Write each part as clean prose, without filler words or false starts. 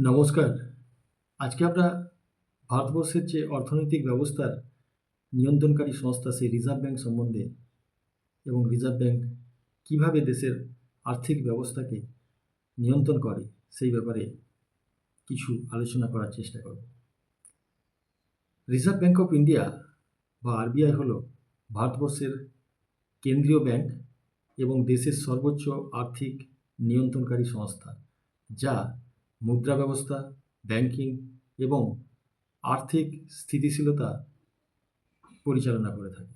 নমস্কার। আজকে আমরা ভারতবর্ষের যে অর্থনৈতিক ব্যবস্থার নিয়ন্ত্রণকারী সংস্থা সেই রিজার্ভ ব্যাঙ্ক সম্বন্ধে এবং রিজার্ভ ব্যাঙ্ক কীভাবে দেশের আর্থিক ব্যবস্থাকে নিয়ন্ত্রণ করে সেই ব্যাপারে কিছু আলোচনা করার চেষ্টা করব। রিজার্ভ ব্যাঙ্ক অফ ইন্ডিয়া বা আরবিআই হল ভারতবর্ষের কেন্দ্রীয় ব্যাঙ্ক এবং দেশের সর্বোচ্চ আর্থিক নিয়ন্ত্রণকারী সংস্থা, যা মুদ্রা ব্যবস্থা, ব্যাংকিং এবং আর্থিক স্থিতিশীলতা পরিচালনা করে থাকে।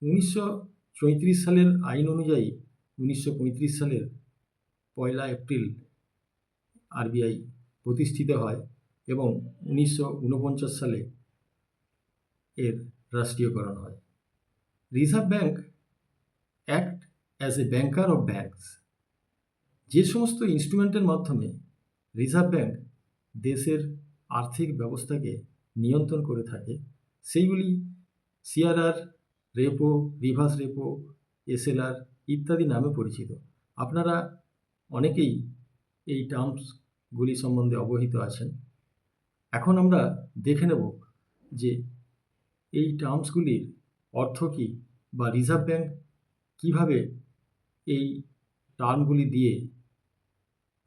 1934 সালের আইন অনুযায়ী 1935 সালের 1 এপ্রিল আরবিআই প্রতিষ্ঠিত হয় এবং 1949 সালে এর রাষ্ট্রীয়করণ হয়। Reserve bank act as a banker of banks. যে সমস্ত ইনস্ট্রুমেন্টের মাধ্যমে রিজার্ভ ব্যাঙ্ক দেশের আর্থিক ব্যবস্থাকে নিয়ন্ত্রণ করে থাকে সেইগুলি CRR, repo, reverse repo, SLR ইত্যাদি নামে পরিচিত। আপনারা অনেকেই এই টার্মসগুলি সম্বন্ধে অবহিত আছেন। এখন আমরা দেখে নেব যে এই টার্মসগুলির অর্থ কী বা রিজার্ভ ব্যাঙ্ক কীভাবে এই টার্মগুলি দিয়ে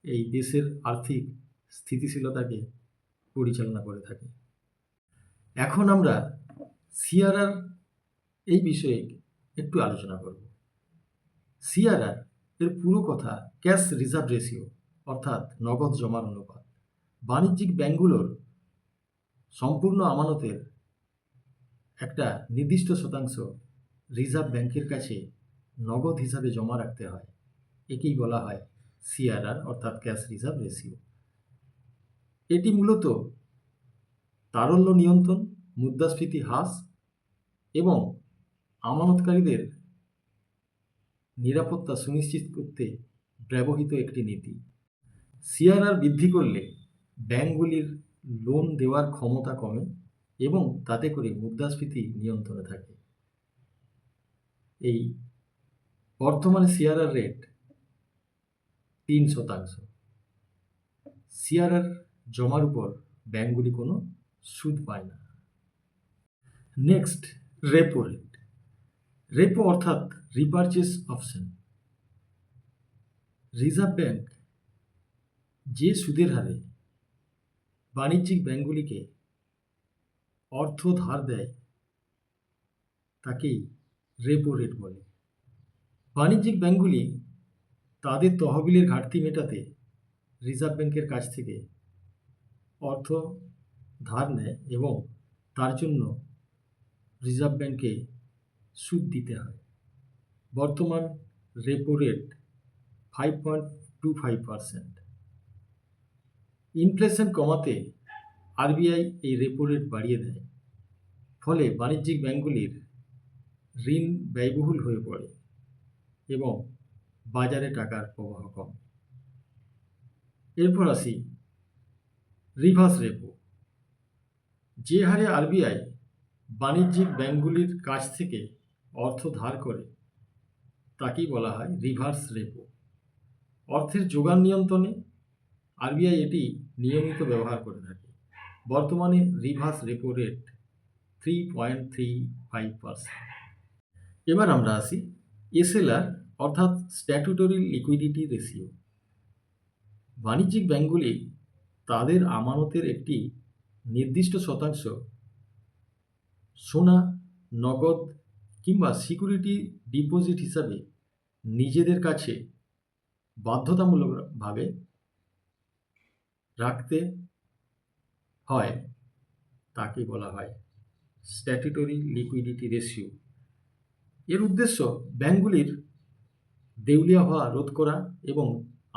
এই দেশের আর্থিক স্থিতিশীলতাকে পরিচালনা করে থাকে। এখন আমরা সিআরআর এই বিষয়ে একটু আলোচনা করব। সিআরআর এর পুরো কথা ক্যাশ রিজার্ভ রেশিও, অর্থাৎ নগদ জমার অনুপাত। বাণিজ্যিক ব্যাঙ্কগুলোর সম্পূর্ণ আমানতের একটা নির্দিষ্ট শতাংশ রিজার্ভ ব্যাঙ্কের কাছে নগদ হিসাবে জমা রাখতে হয়। একেই বলা হয় সিআরআর, অর্থাৎ ক্যাশ রিজার্ভ রেশিও। এটি মূলত তারল্য নিয়ন্ত্রণ, মুদ্রাস্ফীতি হ্রাস এবং আমানতকারীদের নিরাপত্তা সুনিশ্চিত করতে ব্যবহৃত একটি নীতি। সিআরআর বৃদ্ধি করলে ব্যাঙ্কগুলির লোন দেওয়ার ক্ষমতা কমে এবং তাতে করে মুদ্রাস্ফীতি নিয়ন্ত্রণে থাকে। এই বর্তমানে সিআরআর রেট 3%। সিআরআর জমার উপর ব্যাঙ্কগুলি কোনো সুদ পায় না। Next, repo rate. রেপো অর্থাৎ রিপারচেস অপশন। রিজার্ভ ব্যাঙ্ক যে সুদের হারে বাণিজ্যিক ব্যাঙ্কগুলিকে অর্থ ধার দেয় তাকেই রেপো রেট বলে। বাণিজ্যিক ব্যাঙ্কগুলি তাদের তহবিলের ঘাটতি মেটাতে রিজার্ভ ব্যাঙ্কের কাছ থেকে অর্থ ধার নেয় এবং তার জন্য রিজার্ভ ব্যাঙ্কে সুদ দিতে হয়। বর্তমান রেপো রেট 5.25%। ইনফ্লেশন কমাতে আরবিআই এই রেপো রেট বাড়িয়ে দেয়, ফলে বাণিজ্যিক ব্যাঙ্কগুলির ঋণ ব্যয়বহুল হয়ে পড়ে এবং বাজারে টাকার প্রবাহ কমে। এরপর আসি রিভার্স রেপো। যে হারে আরবিআই বাণিজ্যিক ব্যাঙ্কগুলির কাছ থেকে অর্থ ধার করে তাকেই বলা হয় রিভার্স রেপো। অর্থের যোগান নিয়ন্ত্রণে আরবিআই এটি নিয়মিত ব্যবহার করে থাকে। বর্তমানে রিভার্স রেপো রেট 3.35%। এবার আমরা আসি এসএলআর, অর্থাৎ স্ট্যাটুটরি লিকুইডিটি রেশিও। বাণিজ্যিক ব্যাঙ্কগুলি তাদের আমানতের একটি নির্দিষ্ট শতাংশ সোনা, নগদ কিংবা সিকিউরিটি ডিপোজিট হিসাবে নিজেদের কাছে বাধ্যতামূলকভাবে রাখতে হয়, তাকে বলা হয় স্ট্যাটুটরি লিকুইডিটি রেশিও। এর উদ্দেশ্য ব্যাঙ্কগুলির দেউলিয়া হওয়া রোধ করা এবং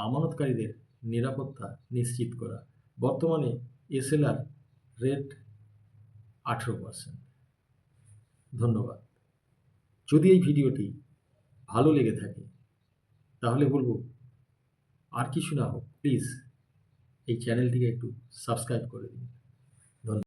আমানতকারীদের নিরাপত্তা নিশ্চিত করা। বর্তমানে এসএলআর রেট 18%। ধন্যবাদ। যদি এই ভিডিওটি ভালো লেগে থাকে তাহলে বলবো আর কিছু না হোক, প্লিজ এই চ্যানেলটিকে একটু সাবস্ক্রাইব করে দিন।